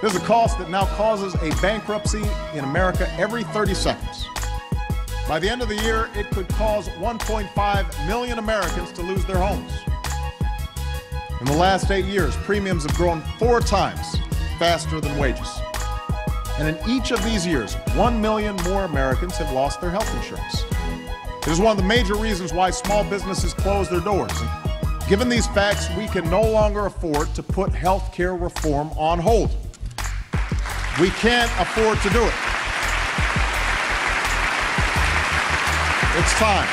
There's a cost that now causes a bankruptcy in America every 30 seconds. By the end of the year, it could cause 1.5 million Americans to lose their homes. In the last 8 years, premiums have grown 4 times faster than wages. And in each of these years, 1 million more Americans have lost their health insurance. It is one of the major reasons why small businesses close their doors. And given these facts, we can no longer afford to put health care reform on hold. We can't afford to do it. It's time.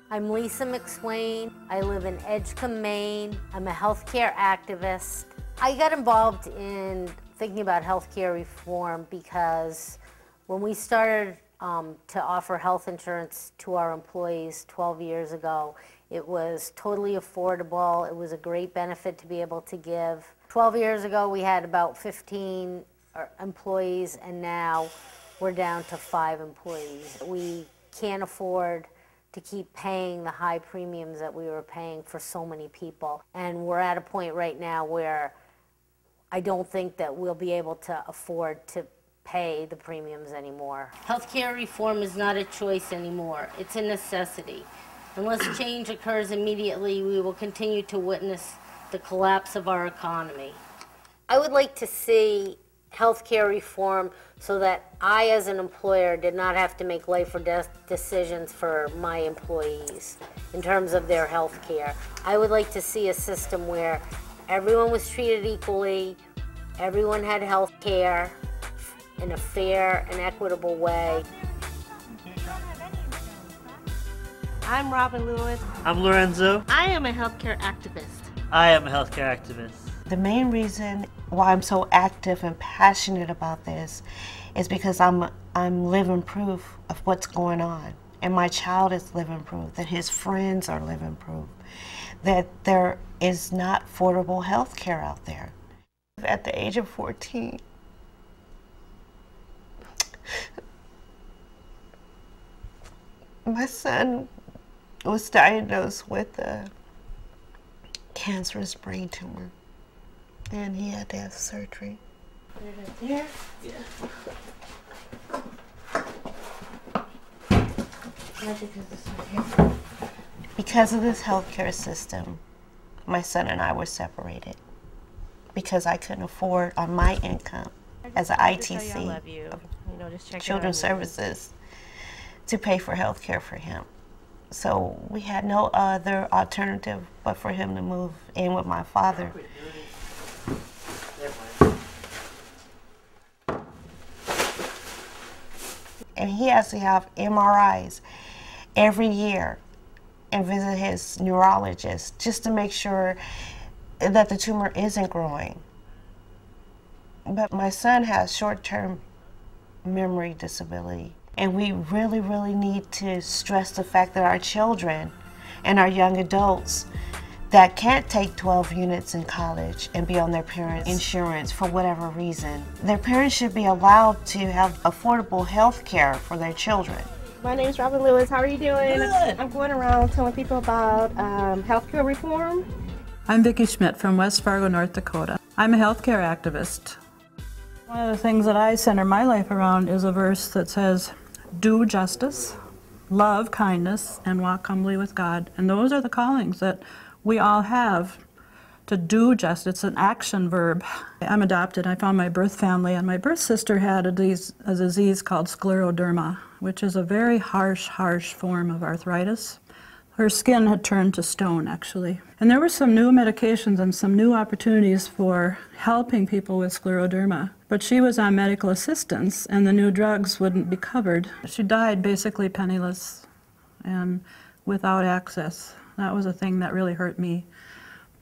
I'm Lisa McSwain. I live in Edgecombe, Maine. I'm a healthcare activist. I got involved in thinking about healthcare reform because when we started to offer health insurance to our employees 12 years ago, it was totally affordable. It was a great benefit to be able to give. 12 years ago, we had about 15 employees, and now we're down to 5 employees. We can't afford to keep paying the high premiums that we were paying for so many people. And we're at a point right now where I don't think that we'll be able to afford to pay the premiums anymore. Healthcare reform is not a choice anymore. It's a necessity. Unless change occurs immediately, we will continue to witness the collapse of our economy. I would like to see healthcare reform so that I, as an employer, did not have to make life or death decisions for my employees in terms of their health care. I would like to see a system where everyone was treated equally, everyone had health care in a fair and equitable way. I'm Robin Lewis. I'm Lorenzo. I am a healthcare activist. I am a healthcare activist. The main reason why I'm so active and passionate about this is because I'm living proof of what's going on. And my child is living proof, that his friends are living proof, that there is not affordable health care out there. At the age of 14, my son was diagnosed with a cancerous brain tumor, and he had to have surgery. Right there? Yeah. Because of this healthcare system, my son and I were separated because I couldn't afford on my income as an ITC, Children's Services, to pay for health care for him. So we had no other alternative but for him to move in with my father. And he has to have MRIs every year and visit his neurologist just to make sure that the tumor isn't growing. But my son has short-term memory disability. And we really, really need to stress the fact that our children and our young adults that can't take 12 units in college and be on their parents' insurance for whatever reason, their parents should be allowed to have affordable health care for their children. My name is Robin Lewis. How are you doing? Good. I'm going around telling people about healthcare reform. I'm Vicki Schmidt from West Fargo, North Dakota. I'm a healthcare activist. One of the things that I center my life around is a verse that says, "Do justice, love kindness, and walk humbly with God." And those are the callings that we all have, to do justice. It's an action verb. I'm adopted. I found my birth family, and my birth sister had a disease called scleroderma, which is a very harsh form of arthritis. Her skin had turned to stone, actually. And there were some new medications and some new opportunities for helping people with scleroderma. But she was on medical assistance, and the new drugs wouldn't be covered. She died basically penniless and without access. That was a thing that really hurt me,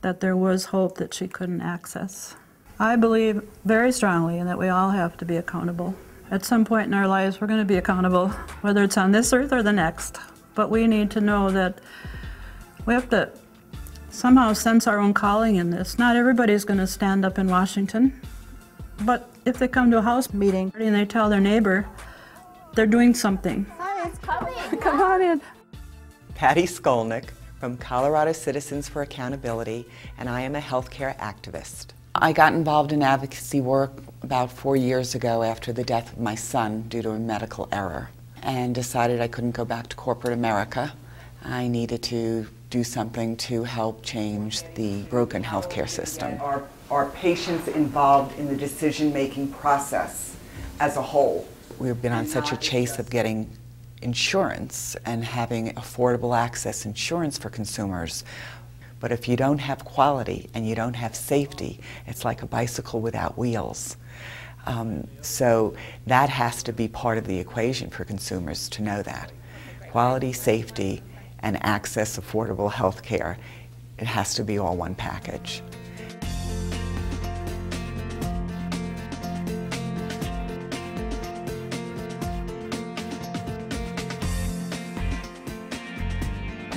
that there was hope that she couldn't access. I believe very strongly in that we all have to be accountable. At some point in our lives, we're going to be accountable, whether it's on this earth or the next. But we need to know that we have to somehow sense our own calling in this. Not everybody's going to stand up in Washington, but If they come to a house meeting and they tell their neighbor, they're doing something. Hi, it's coming. Come on in. Patty Skolnick from Colorado Citizens for Accountability, and I am a healthcare activist. I got involved in advocacy work about 4 years ago after the death of my son due to a medical error, and decided I couldn't go back to corporate America. I needed to do something to help change the broken healthcare system. Are patients involved in the decision-making process as a whole? We've been on such a chase of getting insurance and having affordable access insurance for consumers. But if you don't have quality and you don't have safety, it's like a bicycle without wheels. So that has to be part of the equation for consumers to know that. Quality, safety, and access affordable health care, it has to be all one package.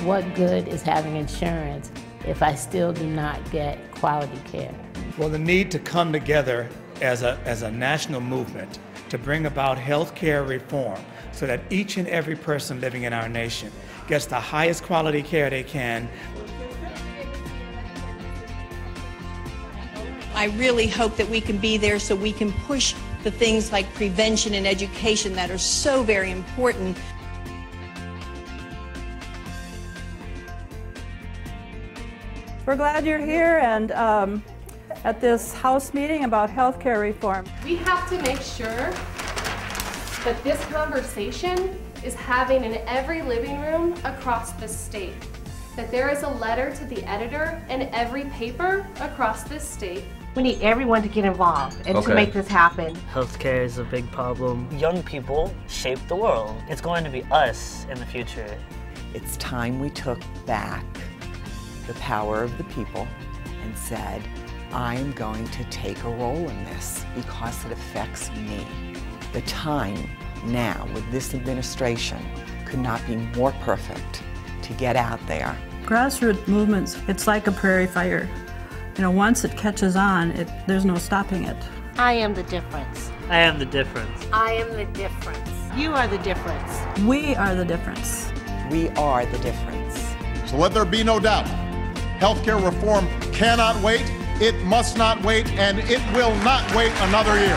What good is having insurance if I still do not get quality care? Well, the need to come together as a national movement to bring about health care reform so that each and every person living in our nation gets the highest quality care they can. I really hope that we can be there so we can push the things like prevention and education that are so very important. We're glad you're here and at this House meeting about healthcare reform. We have to make sure that this conversation is happening in every living room across the state. That there is a letter to the editor in every paper across this state. We need everyone to get involved and to make this happen. Healthcare is a big problem. Young people shape the world. It's going to be us in the future. It's time we took back the power of the people and said, I'm going to take a role in this because it affects me. The time now with this administration could not be more perfect to get out there. Grassroots movements, it's like a prairie fire. You know, once it catches on, there's no stopping it. I am the difference. I am the difference. I am the difference. You are the difference. We are the difference. We are the difference. So let there be no doubt, healthcare reform cannot wait, it must not wait, and it will not wait another year.